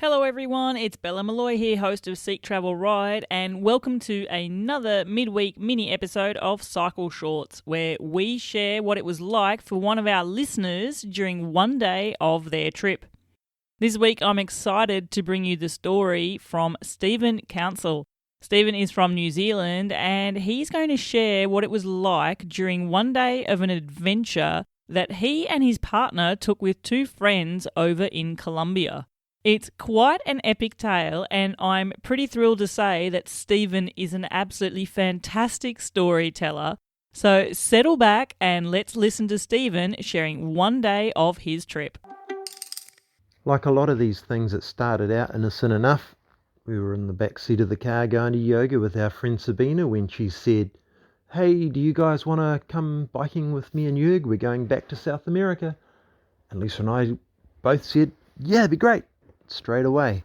Hello everyone, it's Bella Malloy here, host of Seek Travel Ride, and welcome to another midweek mini episode of Cycle Shorts, where we share what it was like for one of our listeners during one day of their trip. This week I'm excited to bring you the story from Stephen Counsell. Stephen is from New Zealand and he's going to share what it was like during one day of an adventure that he and his partner took with two friends over in Colombia. It's quite an epic tale, and I'm pretty thrilled to say that Stephen is an absolutely fantastic storyteller. So settle back and let's listen to Stephen sharing one day of his trip. Like a lot of these things, it started out innocent enough. We were in the back seat of the car going to yoga with our friend Sabina when she said, "Hey, do you guys want to come biking with me and Jurg? We're going back to South America." And Lisa and I both said, "Yeah, it'd be great," straight away.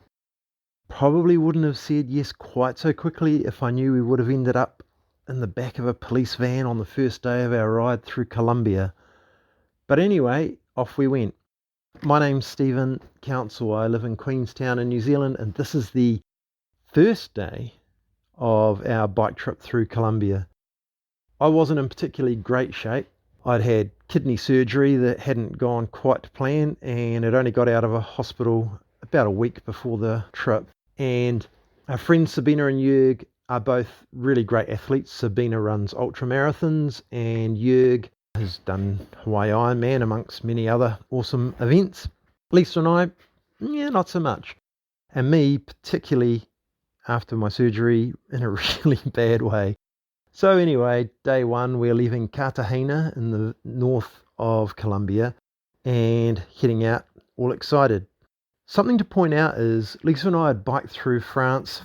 Probably wouldn't have said yes quite so quickly if I knew we would have ended up in the back of a police van on the first day of our ride through Colombia. But anyway, off we went. My name's Stephen Counsell. I live in Queenstown in New Zealand, and this is the first day of our bike trip through Colombia. I wasn't in particularly great shape. I'd had kidney surgery that hadn't gone quite to plan, and had only got out of a hospital about a week before the trip. And our friends Sabina and Jurg are both really great athletes. Sabina runs ultra marathons, and Jurg has done Hawaii Ironman amongst many other awesome events. Lisa and I, not so much. And me, particularly after my surgery, in a really bad way. So anyway, day one, we're leaving Cartagena in the north of Colombia and heading out all excited. Something to point out is Lisa and I had biked through France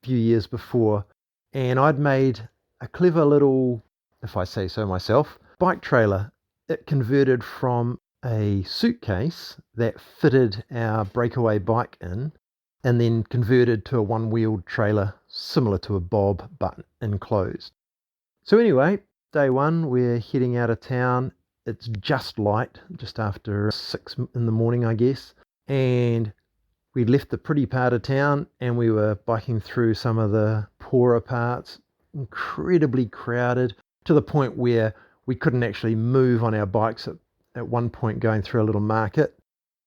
a few years before, and I'd made a clever little, if I say so myself, bike trailer. It converted from a suitcase that fitted our breakaway bike in, and then converted to a one-wheeled trailer similar to a bob but enclosed. So anyway, day one, we're heading out of town. It's just light, just after 6 in the morning, I guess. And we left the pretty part of town and we were biking through some of the poorer parts, incredibly crowded, to the point where we couldn't actually move on our bikes at one point going through a little market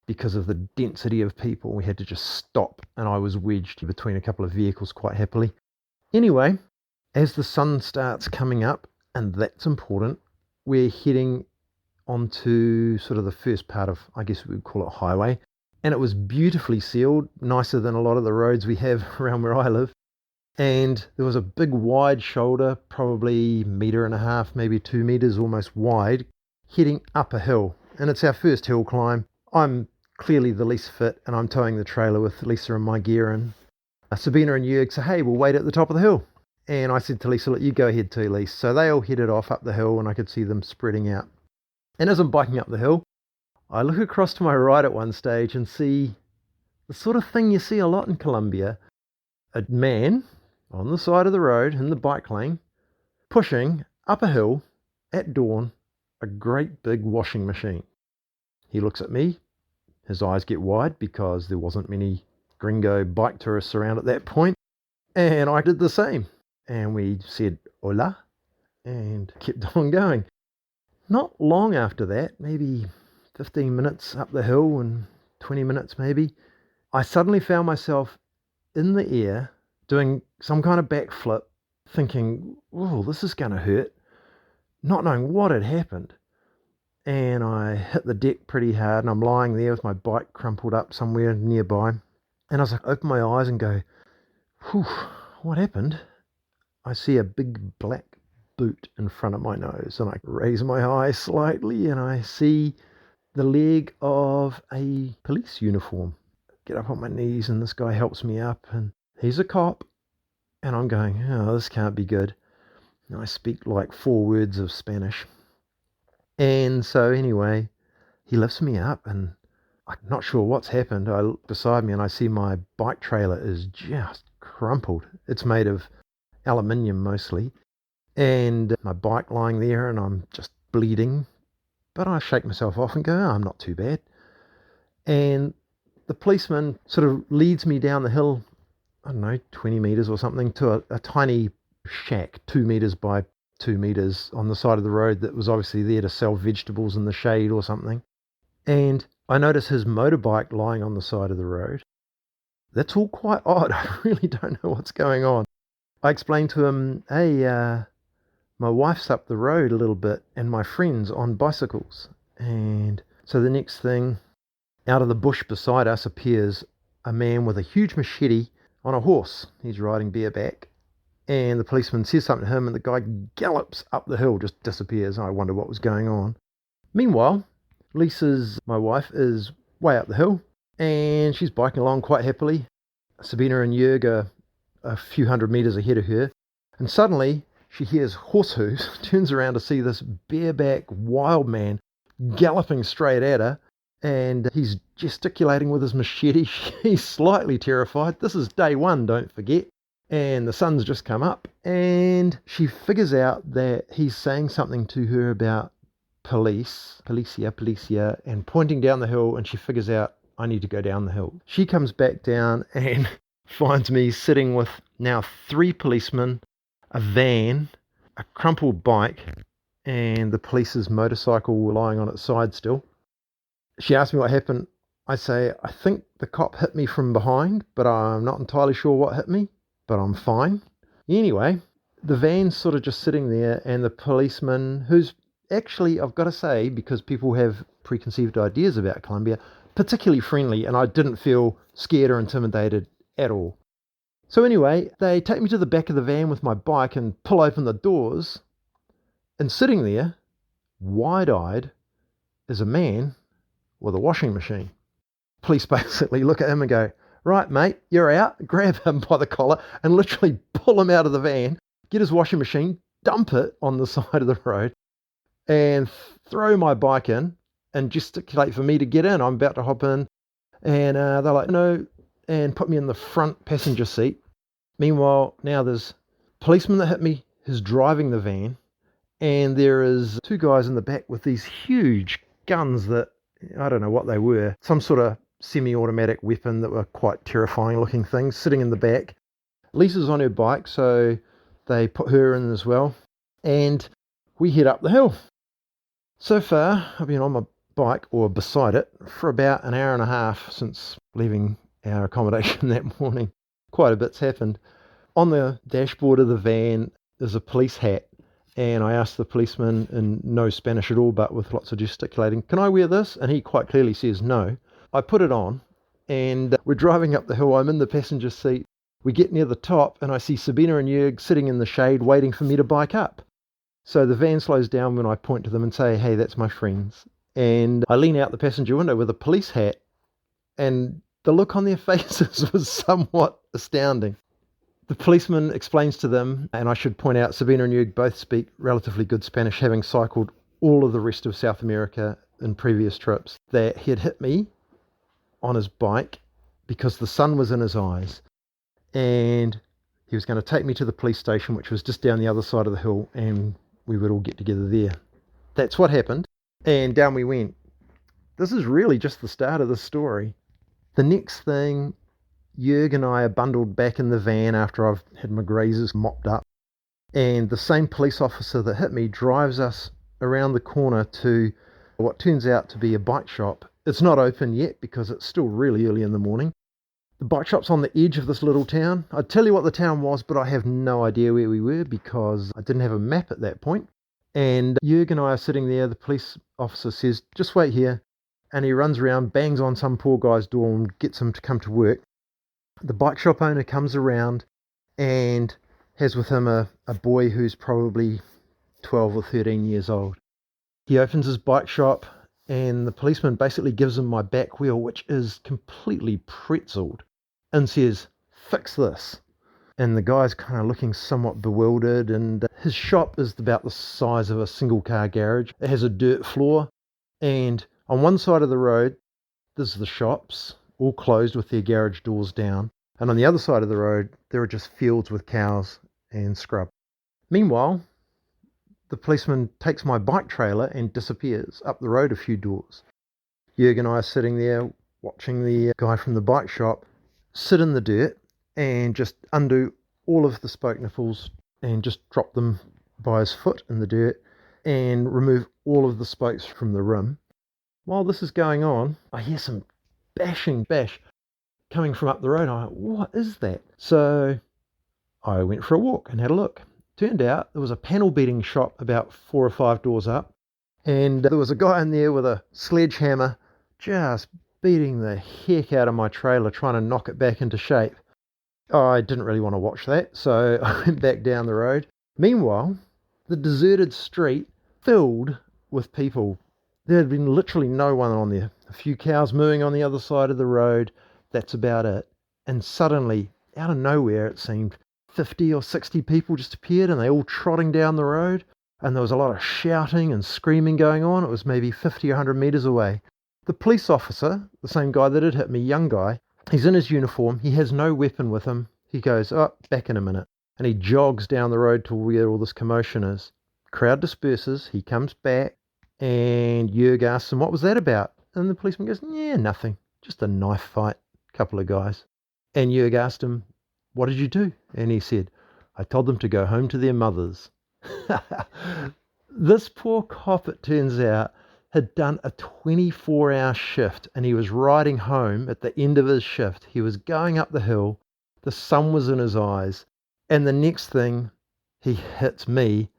because of the density of people. We had to just stop, and I was wedged between a couple of vehicles quite happily. Anyway, as the sun starts coming up, and that's important, we're heading onto sort of the first part of, I guess we would call it highway. And it was beautifully sealed, nicer than a lot of the roads we have around where I live. And there was a big wide shoulder, probably 1.5 meters, maybe 2 meters almost wide, heading up a hill. And it's our first hill climb. I'm clearly the least fit, and I'm towing the trailer with Lisa and my gear. And Sabina and Jurg say, "Hey, we'll wait at the top of the hill." And I said to Lisa, "Look, you go ahead too, Lisa." So they all headed off up the hill, and I could see them spreading out. And as I'm biking up the hill, I look across to my right at one stage and see the sort of thing you see a lot in Colombia. A man on the side of the road in the bike lane, pushing up a hill at dawn a great big washing machine. He looks at me, his eyes get wide because there wasn't many gringo bike tourists around at that point, and I did the same. And we said hola and kept on going. Not long after that, maybe 15 minutes up the hill and 20 minutes maybe, I suddenly found myself in the air doing some kind of backflip, thinking, "Oh, this is going to hurt," not knowing what had happened. And I hit the deck pretty hard, and I'm lying there with my bike crumpled up somewhere nearby. And as I open my eyes and go, "Whew, what happened?" I see a big black boot in front of my nose, and I raise my eye slightly and I see the leg of a police uniform. Get up on my knees, and this guy helps me up, and he's a cop. And I'm going, "Oh, this can't be good." And I speak like 4 words of Spanish. And so anyway, he lifts me up, and I'm not sure what's happened. I look beside me and I see my bike trailer is just crumpled. It's made of aluminium mostly. And my bike lying there, and I'm just bleeding. But I shake myself off and go, "Oh, I'm not too bad." And the policeman sort of leads me down the hill, I don't know, 20 metres or something, to a tiny shack, 2 metres by 2 metres on the side of the road that was obviously there to sell vegetables in the shade or something. And I notice his motorbike lying on the side of the road. That's all quite odd. I really don't know what's going on. I explained to him, hey, my wife's up the road a little bit and my friend's on bicycles. And so the next thing, out of the bush beside us appears a man with a huge machete on a horse. He's riding bareback. And the policeman says something to him and the guy gallops up the hill, just disappears. I wonder what was going on. Meanwhile, my wife, is way up the hill and she's biking along quite happily. Sabina and Jörg are a few hundred metres ahead of her. And suddenly she hears horse hooves, turns around to see this bareback wild man galloping straight at her. And he's gesticulating with his machete. She's slightly terrified. This is day one, don't forget. And the sun's just come up. And she figures out that he's saying something to her about policia, and pointing down the hill. And she figures out, I need to go down the hill. She comes back down and finds me sitting with now 3 policemen, a van, a crumpled bike, and the police's motorcycle lying on its side still. She asked me what happened. I say, I think the cop hit me from behind, but I'm not entirely sure what hit me, but I'm fine. Anyway, the van's sort of just sitting there, and the policeman, who's actually, I've got to say, because people have preconceived ideas about Colombia, particularly friendly, and I didn't feel scared or intimidated at all. So anyway, they take me to the back of the van with my bike and pull open the doors, and sitting there, wide-eyed, is a man with a washing machine. Police basically look at him and go, right, mate, you're out. Grab him by the collar and literally pull him out of the van, get his washing machine, dump it on the side of the road, and throw my bike in and gesticulate for me to get in. I'm about to hop in, and they're like, no, and put me in the front passenger seat. Meanwhile, now there's a policeman that hit me who's driving the van, and there is 2 guys in the back with these huge guns that, I don't know what they were, some sort of semi-automatic weapon that were quite terrifying looking things, sitting in the back. Lisa's on her bike, so they put her in as well, and we head up the hill. So far, I've been on my bike, or beside it, for about an hour and a half since leaving our accommodation that morning. Quite a bit's happened. On the dashboard of the van is a police hat, and I asked the policeman in no Spanish at all, but with lots of gesticulating, can I wear this? And he quite clearly says no. I put it on, and we're driving up the hill. I'm in the passenger seat. We get near the top, and I see Sabina and Jörg sitting in the shade waiting for me to bike up. So the van slows down when I point to them and say, hey, that's my friends. And I lean out the passenger window with a police hat, and the look on their faces was somewhat astounding. The policeman explains to them, and I should point out, Sabina and Jörg both speak relatively good Spanish, having cycled all of the rest of South America in previous trips, that he had hit me on his bike because the sun was in his eyes, and he was going to take me to the police station, which was just down the other side of the hill, and we would all get together there. That's what happened, and down we went. This is really just the start of the story. The next thing, Jörg and I are bundled back in the van after I've had my grazers mopped up, and the same police officer that hit me drives us around the corner to what turns out to be a bike shop. It's not open yet because it's still really early in the morning. The bike shop's on the edge of this little town. I'd tell you what the town was, but I have no idea where we were because I didn't have a map at that point. And Jörg and I are sitting there. The police officer says, just wait here. And he runs around, bangs on some poor guy's door and gets him to come to work. The bike shop owner comes around and has with him a boy who's probably 12 or 13 years old. He opens his bike shop, and the policeman basically gives him my back wheel, which is completely pretzeled, and says, fix this. And the guy's kind of looking somewhat bewildered, and his shop is about the size of a single car garage. It has a dirt floor, and on one side of the road, there's the shops, all closed with their garage doors down. And on the other side of the road, there are just fields with cows and scrub. Meanwhile, the policeman takes my bike trailer and disappears up the road a few doors. Jörg and I are sitting there watching the guy from the bike shop sit in the dirt and just undo all of the spoke nipples and just drop them by his foot in the dirt and remove all of the spokes from the rim. While this is going on, I hear some bash coming from up the road. I went, what is that? So I went for a walk and had a look. Turned out there was a panel beating shop about 4 or 5 doors up, and there was a guy in there with a sledgehammer just beating the heck out of my trailer, trying to knock it back into shape. I didn't really want to watch that, so I went back down the road. Meanwhile, the deserted street filled with people. There had been literally no one on there. A few cows mooing on the other side of the road. That's about it. And suddenly, out of nowhere, it seemed, 50 or 60 people just appeared, and they all trotting down the road. And there was a lot of shouting and screaming going on. It was maybe 50 or 100 metres away. The police officer, the same guy that had hit me, young guy, he's in his uniform. He has no weapon with him. He goes, oh, back in a minute. And he jogs down the road to where all this commotion is. Crowd disperses. He comes back, and Jurg asks him, what was that about? And the policeman goes, yeah, nothing. Just a knife fight. Couple of guys. And Jurg asked him, what did you do? And he said, I told them to go home to their mothers. This poor cop, it turns out, had done a 24-hour shift, and he was riding home at the end of his shift. He was going up the hill. The sun was in his eyes. And the next thing, he hits me.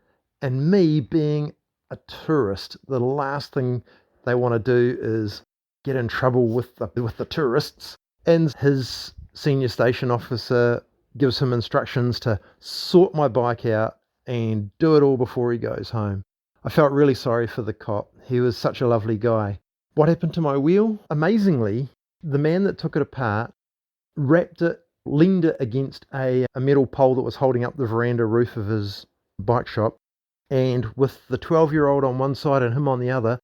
And me being a tourist, the last thing they want to do is get in trouble with the tourists. And his senior station officer gives him instructions to sort my bike out and do it all before he goes home. I felt really sorry for the cop. He was such a lovely guy. What happened to my wheel? Amazingly, the man that took it apart wrapped it, leaned it against a metal pole that was holding up the veranda roof of his bike shop, and with the 12-year-old on one side and him on the other,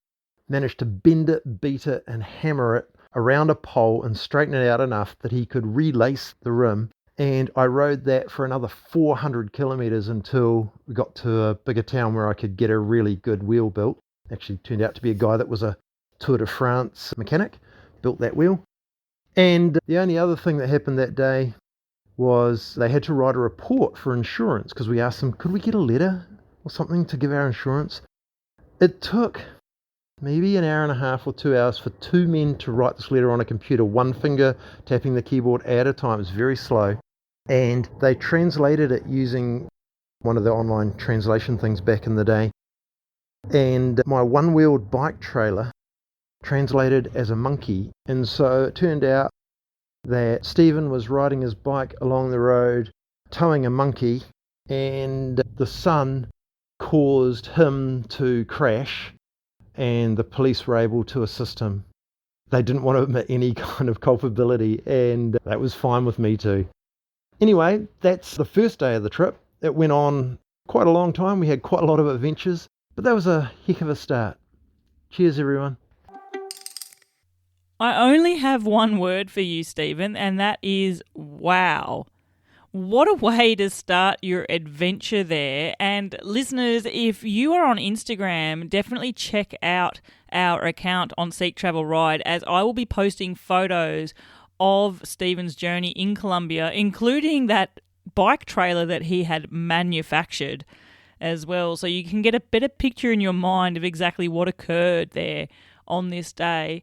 managed to bend it, beat it, and hammer it around a pole and straighten it out enough that he could relace the rim. And I rode that for another 400 kilometres until we got to a bigger town where I could get a really good wheel built. Actually turned out to be a guy that was a Tour de France mechanic, built that wheel. And the only other thing that happened that day was they had to write a report for insurance, because we asked them, could we get a letter or something to give our insurance? It took maybe an hour and a half or 2 hours for 2 men to write this letter on a computer, one finger tapping the keyboard at a time. It was very slow. And they translated it using one of the online translation things back in the day. And my one-wheeled bike trailer translated as a monkey. And so it turned out that Stephen was riding his bike along the road, towing a monkey, and the sun caused him to crash, and the police were able to assist him. They didn't want to admit any kind of culpability, and that was fine with me too. Anyway, that's the first day of the trip. It went on quite a long time. We had quite a lot of adventures, but that was a heck of a start. Cheers, everyone. I only have one word for you, Stephen, and that is wow. What a way to start your adventure there. And listeners, if you are on Instagram, definitely check out our account on Seek Travel Ride, as I will be posting photos of Stephen's journey in Colombia, including that bike trailer that he had manufactured as well. So you can get a better picture in your mind of exactly what occurred there on this day.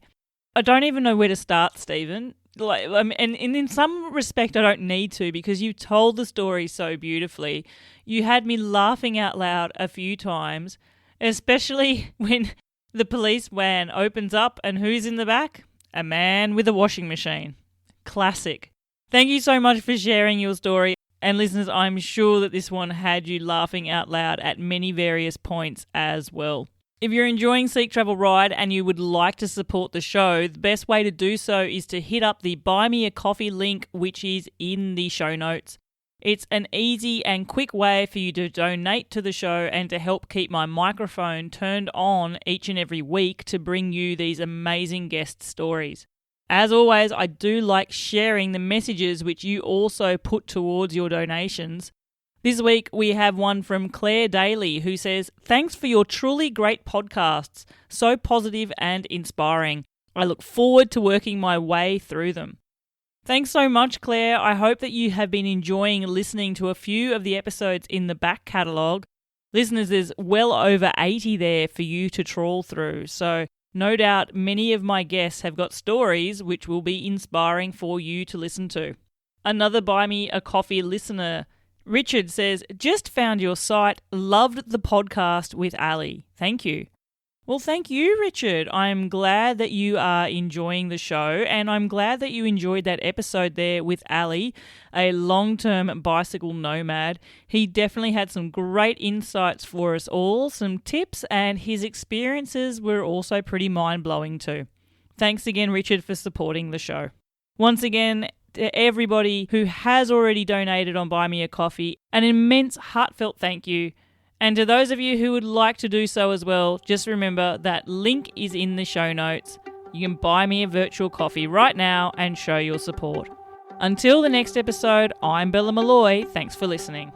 I don't even know where to start, Stephen. And in some respect, I don't need to, because you told the story so beautifully. You had me laughing out loud a few times, especially when the police van opens up and who's in the back? A man with a washing machine. Classic. Thank you so much for sharing your story. And listeners, I'm sure that this one had you laughing out loud at many various points as well. If you're enjoying Seek Travel Ride and you would like to support the show, the best way to do so is to hit up the Buy Me a Coffee link, which is in the show notes. It's an easy and quick way for you to donate to the show and to help keep my microphone turned on each and every week to bring you these amazing guest stories. As always, I do like sharing the messages which you also put towards your donations. This week we have one from Claire Daly, who says, "Thanks for your truly great podcasts, so positive and inspiring. I look forward to working my way through them. Thanks so much, Claire. I hope that you have been enjoying listening to a few of the episodes in the back catalogue. Listeners, there's well over 80 there for you to trawl through, so no doubt many of my guests have got stories which will be inspiring for you to listen to. Another Buy Me a Coffee listener, Richard, says, just found your site, loved the podcast with Ali. Thank you. Well, thank you, Richard. I'm glad that you are enjoying the show, and I'm glad that you enjoyed that episode there with Ali, a long-term bicycle nomad. He definitely had some great insights for us all, some tips, and his experiences were also pretty mind-blowing too. Thanks again, Richard, for supporting the show. Once again, to everybody who has already donated on Buy Me a Coffee, an immense heartfelt thank you. And to those of you who would like to do so as well, just remember that link is in the show notes. You can buy me a virtual coffee right now and show your support. Until the next episode, I'm Bella Malloy. Thanks for listening.